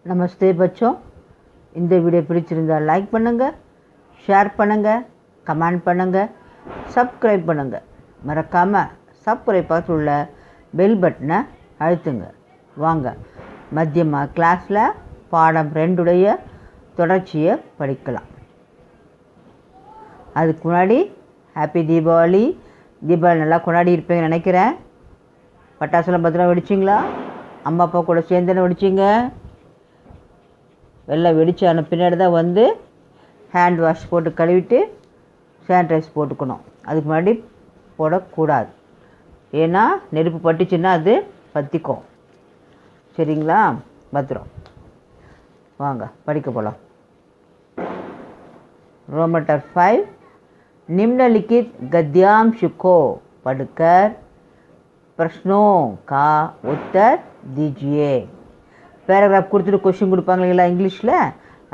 நமஸ்தே பச்சோம். இந்த வீடியோ பிடிச்சிருந்தால் லைக் பண்ணுங்கள், ஷேர் பண்ணுங்கள், கமெண்ட் பண்ணுங்கள், சப்ஸ்கிரைப் பண்ணுங்கள். மறக்காமல் சப்ஸ்கிரைப் பார்த்து உள்ள பெல் பட்டனை அழுத்துங்க. வாங்க மத்தியமா கிளாஸில் பாடம் 2 தொடர்ச்சியை படிக்கலாம். அதுக்கு முன்னாடி ஹாப்பி தீபாவளி. தீபாவளி நல்லா கொண்டாடி இருப்பீங்கன்னு நினைக்கிறேன். பட்டாசுலாம் பத்திரம் வெடிச்சிங்களா? அம்மா அப்பா கூட சேர்ந்துன்னு வெடிச்சிங்க. வெள்ளை வெடிச்சான பின்னாடி தான் வந்து ஹேண்ட் வாஷ் போட்டு கழுவிட்டு சானிடைஸ் போட்டுக்கணும். அதுக்கு முன்னாடி போடக்கூடாது. ஏன்னா நெருப்பு பட்டுச்சுன்னா அது பற்றிக்கும். சரிங்களா? பத்திரம். வாங்க படிக்க போகலாம். रोमटर 5 निम्नलिखित गद्यांश को पढ़कर प्रश्नों का उत्तर दीजिए. பேராகிராஃப் கொடுத்துட்டு கொஷின் கொடுப்பாங்க இல்லைங்களா இங்கிலீஷில்,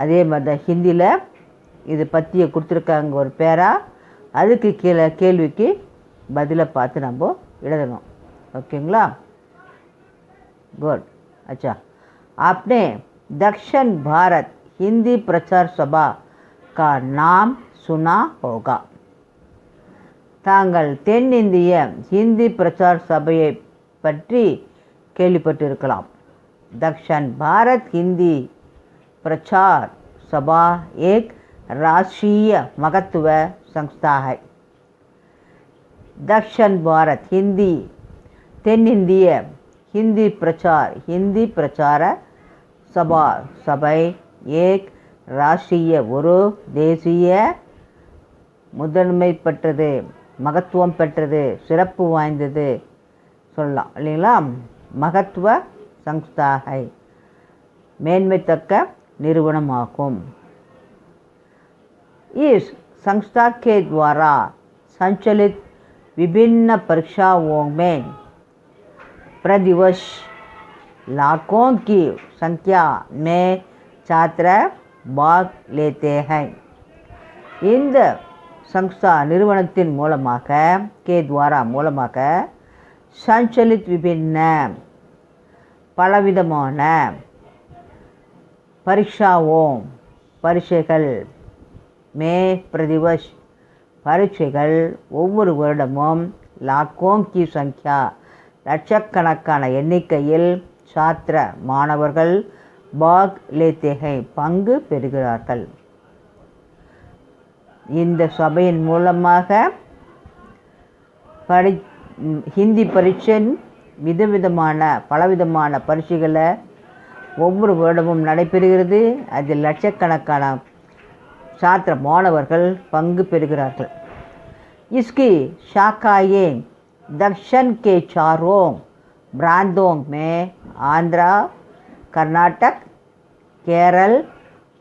அதே மாதிரி தான் ஹிந்தியில் இது பற்றிய கொடுத்துருக்காங்க ஒரு பேரா. அதுக்கு கீழே கேள்விக்கு பதிலை பார்த்து நம்ம எழுதணும். ஓகேங்களா? गुड. अच्छा, आपने दक्षिण भारत हिंदी प्रचार सभा का नाम सुना होगा. தாங்கள் தென்னிந்திய ஹிந்தி பிரச்சார சபையை பற்றி கேள்விப்பட்டிருக்கலாம். दक्षिण भारत हिंदी प्रचार सभा एक राष्ट्रीय महत्व संस्था है. दक्षिण भारत हिंदी தென்னிந்திய हिंदी प्रचार सभा सभை एक ராஷ்ட்ரிய ஒரு தேசிய முதன்மை பெற்றது, மகத்துவம் பெற்றது, சிறப்பு வாய்ந்தது சொல்லலாம் இல்லைங்களா? மகத்துவ संस्था है, மேன்மைத்தக்க நிறுவனமாகும். इस संस्था के द्वारा संचालित विभिन्न परीक्षाओं में प्रतिवर्ष लाखों की संख्या में छात्र भाग लेते हैं. இந்த संस्था நிறுவனத்தின் மூலமாக மூலமாக संचालित विभिन्न பலவிதமான பரீட்சைகள் மே பிரதிவர்ஷ் பரீட்சைகள் ஒவ்வொரு வருடமும் லாக்கோங் கி சங்க்யா லட்சக்கணக்கான எண்ணிக்கையில் சாத்திர மாணவர்கள் பாக் லேத்தேகை பங்கு பெறுகிறார்கள். இந்த சபையின் மூலமாக ஹிந்தி பரீட்சை பலவிதமான பரீட்சைகளை ஒவ்வொரு வருடமும் நடைபெறுகிறது. அதில் லட்சக்கணக்கான छात्र மாணவர்கள் பங்கு பெறுகிறார்கள். इसकी शाखाएं दक्षिण के चारों प्रांतों में आंध्रा, कर्नाटक, केरल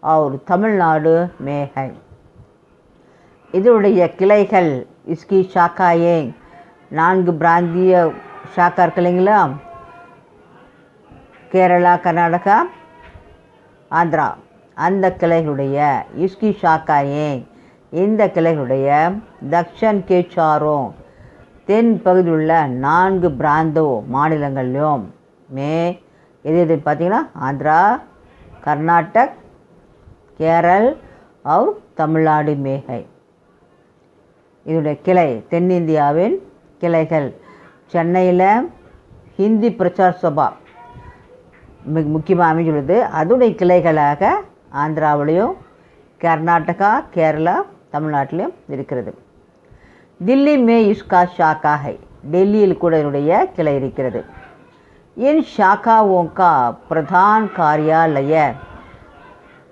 और तमिलनाडु में है. இதனுடைய கிளைகள் इसकी शाखाएं 4 பிராந்திய ஷாக்கா இருக்கு இல்லைங்களா? கேரளா, கர்நாடகா, ஆந்திரா. அந்த கிளைகளுடைய இஸ்கி ஷாக்காயே இந்த கிளைகளுடைய தக்ஷன் கேச்சாரோ தென் பகுதியில் உள்ள 4 பிராந்தோ மாநிலங்களிலும் எது பார்த்தீங்கன்னா ஆந்திரா, கர்நாடக், கேரள் और தமிழ்நாடு மேகை. இதனுடைய கிளை தென்னிந்தியாவின் கிளைகள் சென்னையில் ஹிந்தி பிரச்சார சபா முக்கியமாக அமைஞ்சுள்ளது. அதனுடைய கிளைகளாக ஆந்திராவிலையும் கர்நாடகா, கேரளா, தமிழ்நாட்டிலையும் இருக்கிறது. दिल्ली में इसका शाखा है. டெல்லியில் கூட இதனுடைய கிளை இருக்கிறது. इन शाखाओं का प्रधान कार्यालय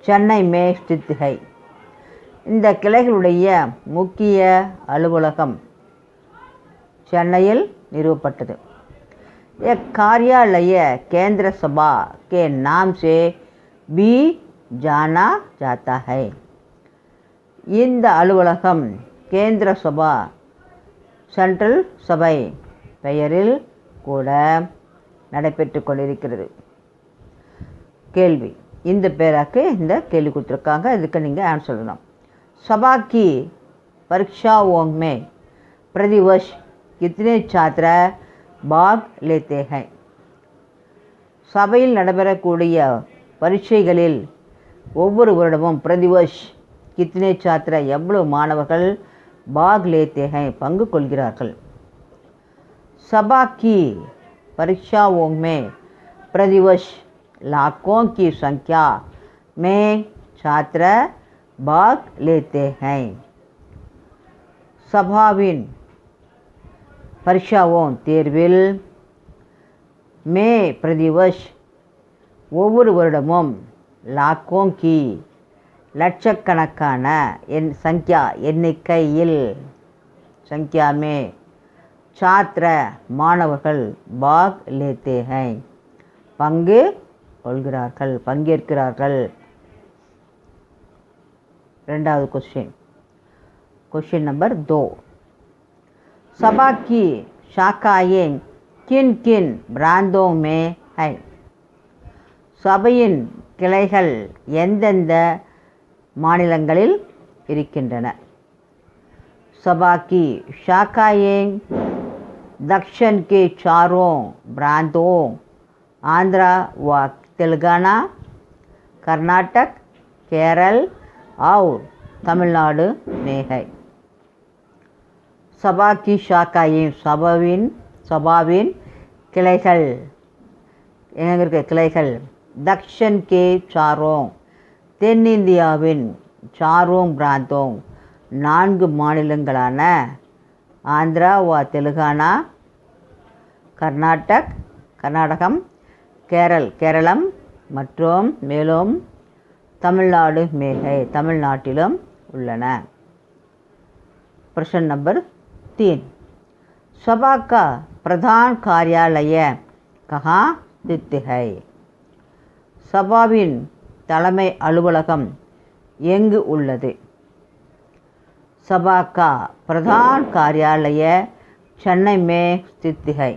சென்னை में स्थित है. இந்த கிளைகளுடைய முக்கிய அலுவலகம் சென்னையில் நிறுவப்பட்டது. एक कार्यालय केंद्र सभा के नाम से भी जाना जाता है. இந்த அலுவலகம் கேந்திர சபா சென்ட்ரல் சபை பெயரில் கூட நடைபெற்று கொண்டிருக்கிறது. கேள்வி. இந்த பேராக்கு இந்த கேள்வி கொடுத்துருக்காங்க. இதுக்கு நீங்கள் ஆன்சர் சொல்லணும். सभा की परीक्षाओं में प्रतिवर्ष कितने छात्र भाग लेते हैं? சபையில் நடைபெறக்கூடிய பரீட்சைகளில் ஒவ்வொரு வருடமும் பிரதிவர்ஷ் கித்னே சாத்திர எவ்வளவு மாணவர்கள் பாக் லேத்தே ஹை பங்கு கொள்கிறார்கள். सभा की परीक्षाओं में प्रतिवर्ष लाखों की संख्या में छात्र भाग लेते हैं. சபாவின் பரீட்சாவோன் தேர்வில் மே பிரதிவர்ஷ் ஒவ்வொரு வருடமும் லாக்கோங் கி லட்சக்கணக்கான எண்ணிக்கையில் சங்கியா மே छात्र மாணவர்கள் பாக் லேத்தே ஹை பங்கு கொள்கிறார்கள் பங்கேற்கிறார்கள். ரெண்டாவது क्वेश्चन नंबर 2. सभा की शाखाएं किन किन प्रांतों में है. சபையின் கிளைகள் எந்தெந்த மாநிலங்களில் இருக்கின்றன. सभा की शाखाएं दक्षिण के चारों प्रांतों आंध्र व तेलंगाना, कर्नाटक, केरल और तमिलनाडु में है. सभा की शाखाएं சபாவின் கிளைகள் எங்க இருக்க கிளைகள் दक्षिण के चारों தென்னிந்தியாவின் சாரோங் பிராந்தோங் 4 மாநிலங்களான ஆந்திரா வ தெலுங்கானா, கர்நாடகம், கேரளம் மற்றும் மேலும் தமிழ்நாடு தமிழ்நாட்டிலும் உள்ளன. प्रश्न नंबर 3. सभा का प्रधान कार्यालय कहाँ स्थित है. சபாவின் தலைமை அலுவலகம் எங்கு உள்ளது. सभा का प्रधान कार्यालय चेन्नई में स्थित है.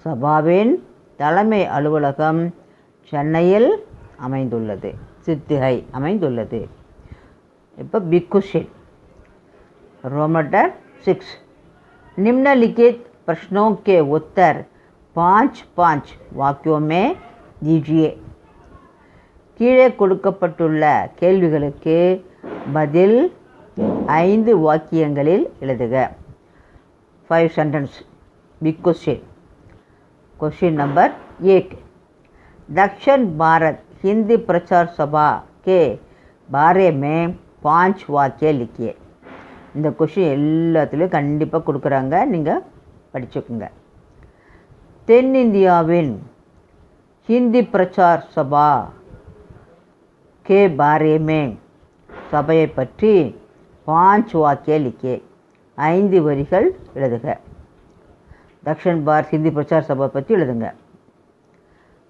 சபாவின் தலைமை அலுவலகம் சென்னையில் அமைந்துள்ளது. இப்போ बिग क्वेश्चन. Roman number 6. निम्नलिखित प्रश्नों के उत्तर 5 वाक्यों में दीजिए. கீழே கொடுக்கப்பட்டுள்ள கேள்விகளுக்கு பதில் 5 வாக்கியங்களில் எழுதுக. 5 sentence. Big question. Question number 1. दक्षिण भारत हिंदी प्रचार सभा के बारे में 5 वाक्य लिखिए. இந்த क्वेश्चन எல்லாத்துலேயும் கண்டிப்பாக கொடுக்குறாங்க, நீங்கள் படிச்சுக்கோங்க. தென்னிந்தியாவின் हिंदी प्रचार सभा के बारे में சபையை பற்றி 5 वाक्य लिखिए. 5 வரிகள் எழுதுக. दक्षिण भारत हिंदी प्रचार सभा பற்றி எழுதுங்க.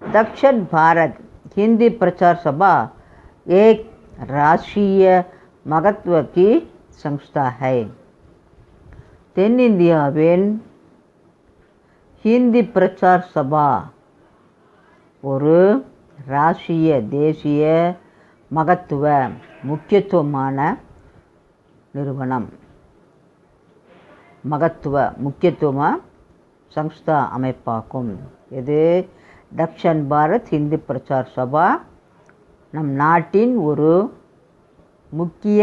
दक्षिण भारत हिंदी प्रचार सभा एक राष्ट्रीय महत्व की संस्था है. தென்னிந்தியாவின் ஹிந்தி பிரச்சார் சபா ஒரு ராஷ்ட்ரிய தேசிய முக்கியத்துவமான நிறுவனம். முக்கியத்துவ சங்ஸ்தா அமைப்பாகும். இது தக்ஷன் பாரத் ஹிந்தி பிரச்சார் சபா நம் நாட்டின் ஒரு முக்கிய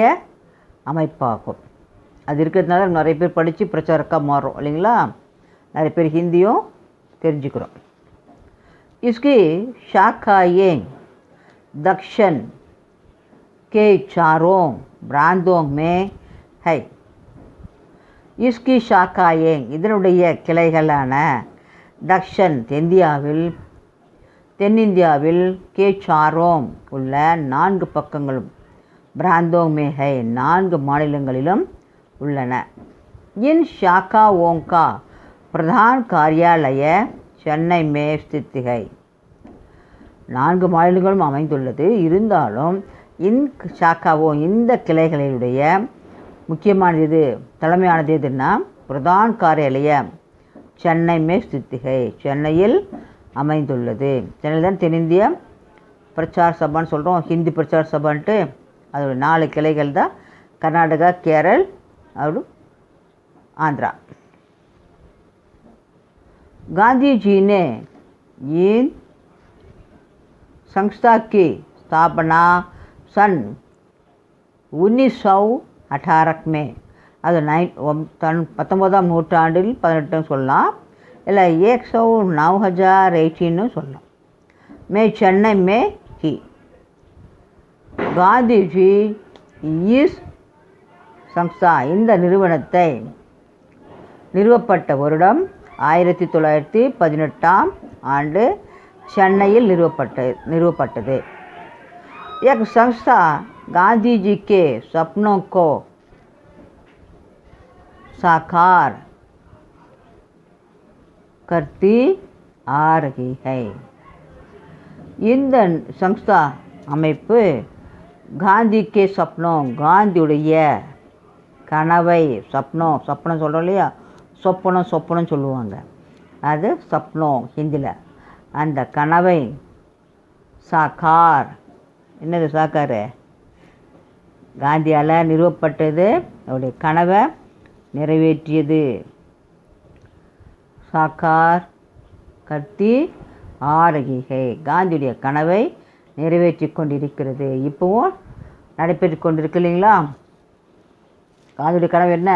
அமைப்பாகும். அது இருக்கிறதுனால நிறைய பேர் படித்து பிரச்சாரக்காக மாறும் இல்லைங்களா, நிறைய பேர் ஹிந்தியும் தெரிஞ்சுக்கிறோம். इसकी शाखाएं दक्षिण के चारों प्रांतों में है. इसकी शाखाएं இதனுடைய கிளைகளான தக்ஷன் தென்னிந்தியாவில் கே சாரோம் உள்ள 4 பக்கங்களும் பிராந்தோं में है 4 மாநிலங்களிலும் உள்ளன. इन शाखाओं का प्रधान कार्यालय சென்னை மே ஸ்தித் है. 4 மாநிலங்களும் அமைந்துள்ளது. இருந்தாலும் இந்த கிளைகளினுடைய முக்கியமானது எது, தலைமையானது எதுன்னா பிரதான் காரியாலய சென்னை மே ஸ்தித் है சென்னையில் அமைந்துள்ளது. சென்னையில் தான் தென்னிந்திய பிரச்சார் சபான்னு சொல்கிறோம், ஹிந்தி பிரச்சார் சபான்ட்டு. அதோட 4 கிளைகள் தான் கர்நாடகா, கேரள், और आंध्रा. गांधी जी ने इन संस्था की स्थापना सन 1918 में, அது 19ஆம் நூற்றாண்டில் 18 சொல்லலாம், இல்லை 1918 சொல்லலாம். मैं चेन्नई में ही. காந்திஜி இஸ் சங்ஸ்தா இந்த நிறுவனத்தை நிறுவப்பட்ட வருடம் 1918ஆம் ஆண்டு சென்னையில் நிறுவப்பட்டது. एक संस्था गांधी जी के सपनों को साकार करती आ रही है. இந்த சங்ஸ்தா அமைப்பு காந்திக்கே சப்னம் காந்தியுடைய கனவை சப்னம் சொல்கிறோம் இல்லையா, சொப்பனம் சொல்லுவாங்க, அது சப்னம் ஹிந்தியில். அந்த கனவை சாக்கார், என்னது சாக்கார், காந்தியால் நிறுவப்பட்டது, அவருடைய கனவை நிறைவேற்றியது. சாக்கார் கர்த்தி ஆரகிகை, காந்தியுடைய கனவை நிறைவேற்றி கொண்டிருக்கிறது, இப்போவும் நடைபெற்று கொண்டிருக்கு இல்லைங்களா. காந்தியுடைய கனவு என்ன?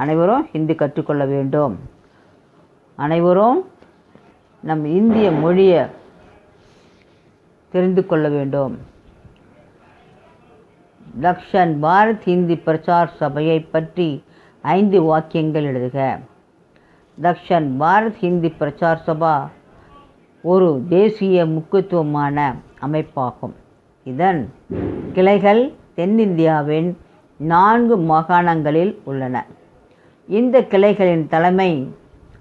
அனைவரும் ஹிந்தி கற்றுக்கொள்ள வேண்டும், அனைவரும் நம் இந்திய மொழியை தெரிந்து கொள்ள வேண்டும். தக்ஷன் பாரத் ஹிந்தி பிரச்சார் சபையை பற்றி 5 வாக்கியங்கள் எழுதுக. தக்ஷன் பாரத் ஹிந்தி பிரச்சார் சபா ஒரு தேசிய முக்கியத்துவமான அமைப்பாகும். இதன் கிளைகள் தென்னிந்தியாவின் 4 மாகாணங்களில் உள்ளன. இந்த கிளைகளின் தலைமை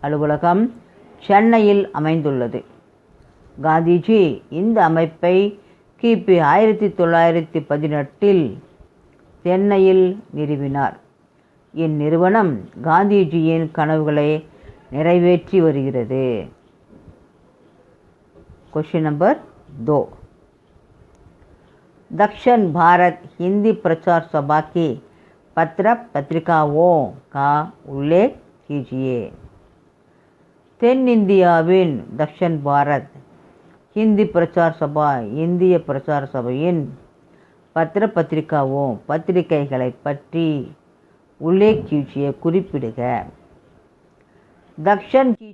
அலுவலகம் சென்னையில் அமைந்துள்ளது. காந்திஜி இந்த அமைப்பை கிபி 1918 சென்னையில் நிறுவினார். இந்நிறுவனம் காந்திஜியின் கனவுகளை நிறைவேற்றி வருகிறது. Question number 2. दक्षिण भारत हिंदी प्रचार सभा की पत्र पत्रिकाओं का उल्लेख कीजिए. தென்னிந்தியாவின் தக்ஷன் பாரத் ஹிந்தி பிரச்சார் சபா இந்திய பிரச்சார சபையின் பத்திர பத்திரிகாவும் பத்திரிகைகளை பற்றி உல்லேக் कीजिए குறிப்பிடுக. दक्षिण की